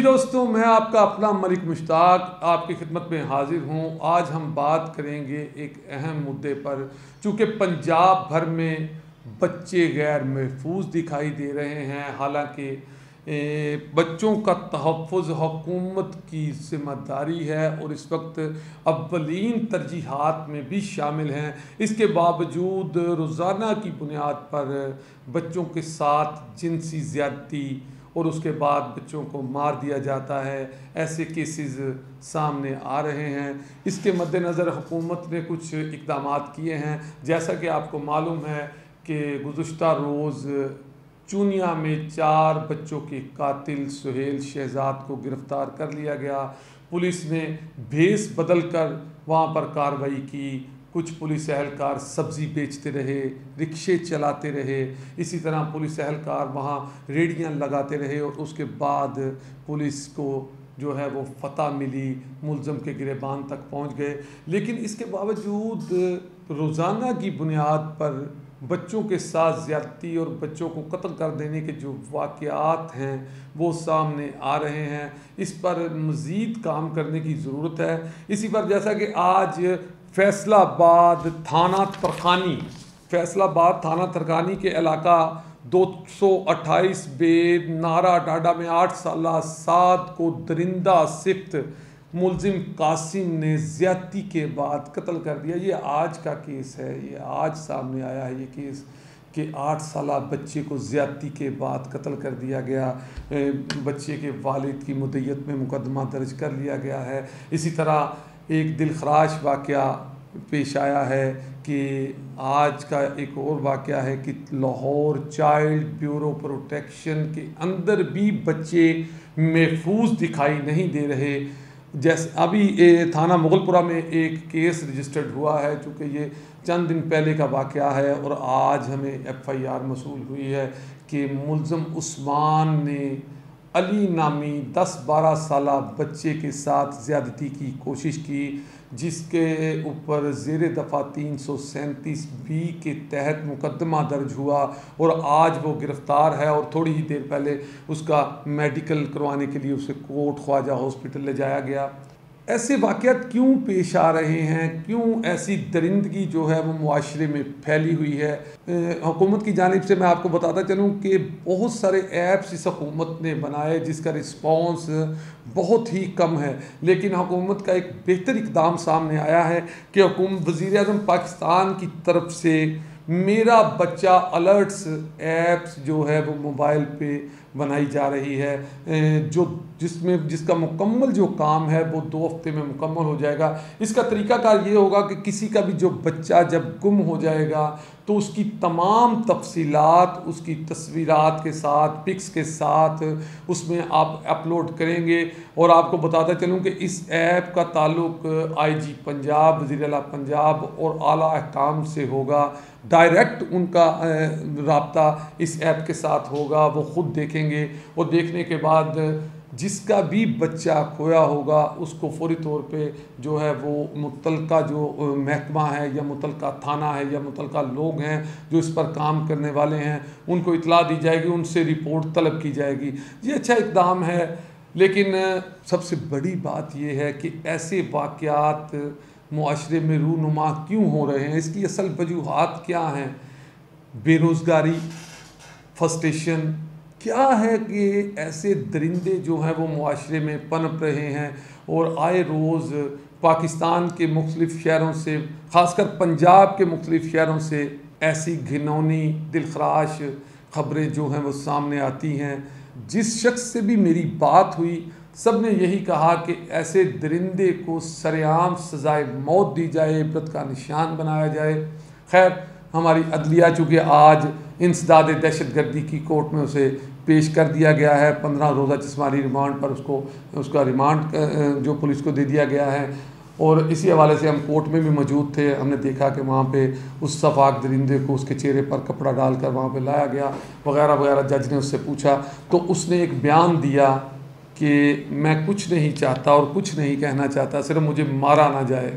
जी दोस्तों, मैं आपका अपना मलिक मुश्ताक आपकी खिदमत में हाजिर हूँ। आज हम बात करेंगे एक अहम मुद्दे पर। चूँकि पंजाब भर में बच्चे गैर महफूज दिखाई दे रहे हैं, हालांकि बच्चों का तहफ़्फ़ुज़ हुकूमत की ज़िम्मेदारी है और इस वक्त अव्वलीन तरजीहात में भी शामिल हैं। इसके बावजूद रोज़ाना की बुनियाद पर बच्चों के साथ जिनसी ज़्यादती और उसके बाद बच्चों को मार दिया जाता है, ऐसे केसेस सामने आ रहे हैं। इसके मद्देनज़र हुकूमत ने कुछ इक़दाम किए हैं। जैसा कि आपको मालूम है कि गुज़श्ता रोज़ चूनिया में 4 बच्चों के कातिल सुहेल शहजाद को गिरफ़्तार कर लिया गया। पुलिस ने भेस बदल कर वहाँ पर कार्रवाई की। कुछ पुलिस एहलकार सब्ज़ी बेचते रहे, रिक्शे चलाते रहे, इसी तरह पुलिस एहलकार वहाँ रेडियाँ लगाते रहे और उसके बाद पुलिस को जो है वो फतह मिली, मुल्ज़म के गिरेबान तक पहुँच गए। लेकिन इसके बावजूद रोज़ाना की बुनियाद पर बच्चों के साथ ज़्यादती और बच्चों को कत्ल कर देने के जो वाक़यात हैं वो सामने आ रहे हैं। इस पर मज़ीद काम करने की ज़रूरत है। इसी पर जैसा कि आज फैसलाबाद थाना तरखानी के इलाका 228 बे नारा डाडा में 8 साला साद को दरिंदा सिफ्त मुल्ज़िम कासिम ने ज़्यादती के बाद कत्ल कर दिया। ये आज का केस है, ये आज सामने आया है ये केस कि 8 साला बच्चे को ज़्यादती के बाद कत्ल कर दिया गया। बच्चे के वालिद की मुद्दत में मुकदमा दर्ज कर लिया गया है। इसी तरह एक दिलखराश वाक़या पेश आया है कि आज का एक और वाक़या है कि लाहौर चाइल्ड ब्यूरो प्रोटेक्शन के अंदर भी बच्चे महफूज दिखाई नहीं दे रहे। जैसे अभी थाना मुगलपुरा में एक केस रजिस्टर्ड हुआ है, चूँकि ये चंद दिन पहले का वाक़या है और आज हमें FIR मसूल हुई है कि मुल्ज़म उस्मान ने अली नामी 10-12 साला बच्चे के साथ ज़्यादती की कोशिश की, जिसके ऊपर ज़ेर दफ़ा 337B के तहत मुकदमा दर्ज हुआ और आज वो गिरफ़्तार है। और थोड़ी ही देर पहले उसका मेडिकल करवाने के लिए उसे कोट ख्वाजा हॉस्पिटल ले जाया गया। ऐसे वाक़यात क्यों पेश आ रहे हैं, क्यों ऐसी दरिंदगी जो है वो मुआशरे में फैली हुई है? हुकूमत की जानिब से मैं आपको बताता चलूँ कि बहुत सारे ऐप्स इस हुकूमत ने बनाए जिसका रिस्पॉन्स बहुत ही कम है। लेकिन हुकूमत का एक बेहतर इक़दाम सामने आया है कि वज़ीर-ए-आज़म पाकिस्तान की तरफ से मेरा बच्चा अलर्ट्स ऐप्स जो है वो मोबाइल पे बनाई जा रही है, जिसका मुकम्मल जो काम है वो 2 हफ्ते में मुकम्मल हो जाएगा। इसका तरीक़ाकार ये होगा कि किसी का भी जो बच्चा जब गुम हो जाएगा तो उसकी तमाम तफसीलात उसकी तस्वीरात के साथ, पिक्स के साथ उसमें आप अपलोड करेंगे। और आपको बताता चलूँ कि इस ऐप का ताल्लुक़ IG पंजाब, वज़ीर आला पंजाब और आला अहकाम से होगा। डायरेक्ट उनका राब्ता इस ऐप के साथ होगा। वो ख़ुद देखेंगे और देखने के बाद जिसका भी बच्चा खोया होगा उसको फ़ौरी तौर पे जो है वो मुतलका जो महकमा है या मुतलका थाना है या मुतलका लोग हैं जो इस पर काम करने वाले हैं उनको इत्तला दी जाएगी, उनसे रिपोर्ट तलब की जाएगी। ये अच्छा इक़दाम है। लेकिन सबसे बड़ी बात यह है कि ऐसे वाक़यात मुआशरे में रूनुमा क्यों हो रहे हैं, इसकी असल वजूहात क्या हैं? बेरोज़गारी, फ्रस्ट्रेशन क्या है कि ऐसे दरिंदे जो हैं वो मुआशरे में पनप रहे हैं और आए रोज़ पाकिस्तान के मुख्तलिफ़ शहरों से, ख़ासकर पंजाब के मुख्तलिफ़ शहरों से ऐसी घिनौनी दिलखराश ख़बरें जो हैं वो सामने आती हैं। जिस शख्स से भी मेरी बात हुई सब ने यही कहा कि ऐसे दरिंदे को सरेआम सज़ाए मौत दी जाए, इबरत का निशान बनाया जाए। खैर, हमारी अदलिया चूँकि आज इंसदाद दहशतगर्दी की कोर्ट में उसे पेश कर दिया गया है, 15 रोज़ा जिस्मानी रिमांड पर उसका रिमांड जो पुलिस को दे दिया गया है। और इसी हवाले से हम कोर्ट में भी मौजूद थे। हमने देखा कि वहाँ पे उस सफाक दरिंदे को उसके चेहरे पर कपड़ा डालकर वहाँ पे लाया गया वगैरह वगैरह। जज ने उससे पूछा तो उसने एक बयान दिया कि मैं कुछ नहीं चाहता और कुछ नहीं कहना चाहता, सिर्फ मुझे मारा ना जाए।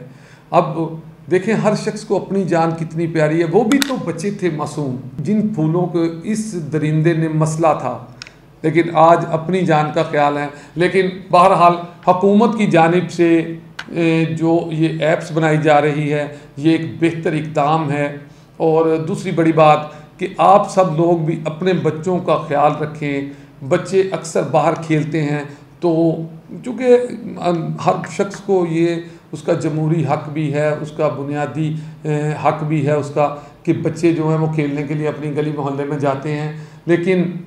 अब देखें हर शख्स को अपनी जान कितनी प्यारी है। वो भी तो बच्चे थे मासूम, जिन फूलों को इस दरिंदे ने मसला था, लेकिन आज अपनी जान का ख्याल है। लेकिन बहरहाल हुकूमत की जानिब से जो ये ऐप्स बनाई जा रही है, ये एक बेहतर इक़दाम है। और दूसरी बड़ी बात कि आप सब लोग भी अपने बच्चों का ख्याल रखें। बच्चे अक्सर बाहर खेलते हैं, तो चूँकि हर शख्स को ये उसका जमहूरी हक़ भी है, उसका बुनियादी हक़ भी है उसका, कि बच्चे जो हैं वो खेलने के लिए अपनी गली मोहल्ले में जाते हैं। लेकिन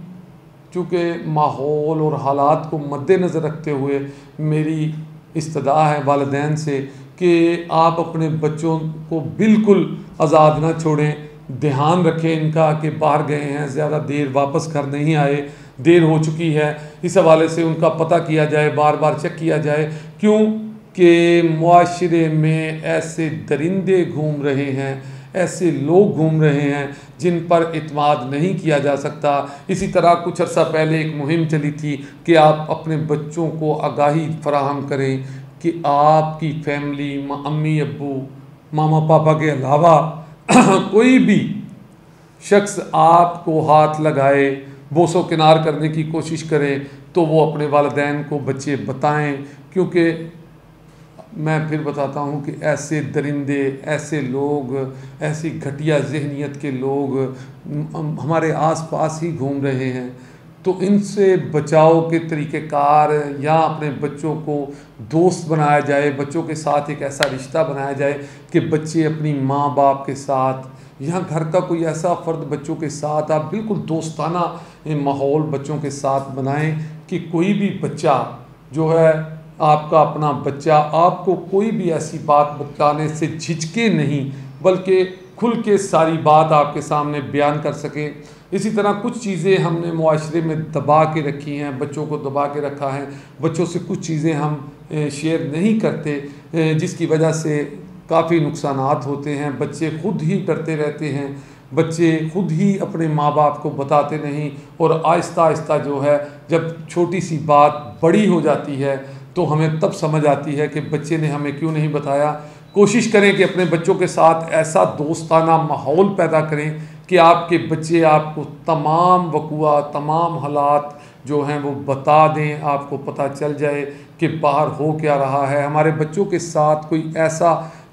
चूँकि माहौल और हालात को मद्देनज़र रखते हुए मेरी इस्तदा है वालिदैन से कि आप अपने बच्चों को बिल्कुल आज़ाद ना छोड़ें। ध्यान रखें इनका कि बाहर गए हैं, ज़्यादा देर वापस घर नहीं आए, देर हो चुकी है, इस हवाले से उनका पता किया जाए, बार बार चेक किया जाए। क्यों कि मुआशरे में ऐसे दरिंदे घूम रहे हैं, ऐसे लोग घूम रहे हैं जिन पर इत्माद नहीं किया जा सकता। इसी तरह कुछ अर्सा पहले एक मुहिम चली थी कि आप अपने बच्चों को आगाही फराहम करें कि आपकी फैमिली, अम्मी अब्बू, मामा पापा के अलावा कोई भी शख्स आपको हाथ लगाए, बोसो किनार करने की कोशिश करें, तो वो अपने वालिदैन को बच्चे बताएं। क्योंकि मैं फिर बताता हूँ कि ऐसे दरिंदे, ऐसे लोग, ऐसी घटिया जहनीत के लोग हमारे आसपास ही घूम रहे हैं। तो इनसे बचाव के तरीक़ेकार, या अपने बच्चों को दोस्त बनाया जाए, बच्चों के साथ एक ऐसा रिश्ता बनाया जाए कि बच्चे अपनी माँ बाप के साथ, या घर का कोई ऐसा फ़र्द बच्चों के साथ आप बिल्कुल दोस्ताना माहौल बच्चों के साथ बनाएं कि कोई भी बच्चा जो है, आपका अपना बच्चा, आपको कोई भी ऐसी बात बताने से झिझके नहीं, बल्कि खुल के सारी बात आपके सामने बयान कर सके। इसी तरह कुछ चीज़ें हमने मुआशरे में दबा के रखी हैं, बच्चों को दबा के रखा है, बच्चों से कुछ चीज़ें हम शेयर नहीं करते, जिसकी वजह से काफ़ी नुकसानात होते हैं। बच्चे ख़ुद ही डरते रहते हैं, बच्चे ख़ुद ही अपने माँ बाप को बताते नहीं, और आहिस्ता आहिस्ता जो है, जब छोटी सी बात बड़ी हो जाती है तो हमें तब समझ आती है कि बच्चे ने हमें क्यों नहीं बताया। कोशिश करें कि अपने बच्चों के साथ ऐसा दोस्ताना माहौल पैदा करें कि आपके बच्चे आपको तमाम वक़ुआ, तमाम हालात जो हैं वो बता दें, आपको पता चल जाए कि बाहर हो क्या रहा है। हमारे बच्चों के साथ कोई ऐसा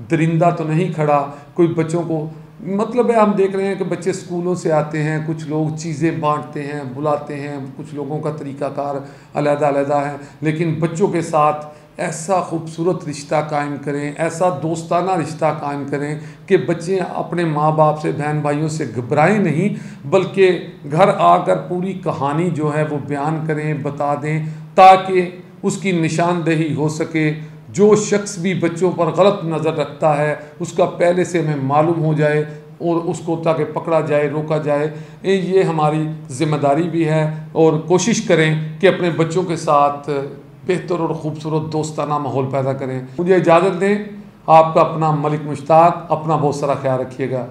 दरिंदा तो नहीं खड़ा, कोई बच्चों को, मतलब है हम देख रहे हैं कि बच्चे स्कूलों से आते हैं, कुछ लोग चीज़ें बांटते हैं, बुलाते हैं, कुछ लोगों का तरीक़ाकार अलग-अलग है। लेकिन बच्चों के साथ ऐसा ख़ूबसूरत रिश्ता कायम करें, ऐसा दोस्ताना रिश्ता कायम करें कि बच्चे अपने माँ बाप से, बहन भाइयों से घबराएं नहीं, बल्कि घर आकर पूरी कहानी जो है वो बयान करें, बता दें, ताकि उसकी निशानदेही हो सके। जो शख्स भी बच्चों पर गलत नज़र रखता है उसका पहले से हमें मालूम हो जाए और उसको ताकि पकड़ा जाए, रोका जाए। ये हमारी ज़िम्मेदारी भी है, और कोशिश करें कि अपने बच्चों के साथ बेहतर और ख़ूबसूरत दोस्ताना माहौल पैदा करें। मुझे इजाज़त दें। आपका अपना मलिक मुश्ताक। अपना बहुत सारा ख्याल रखिएगा।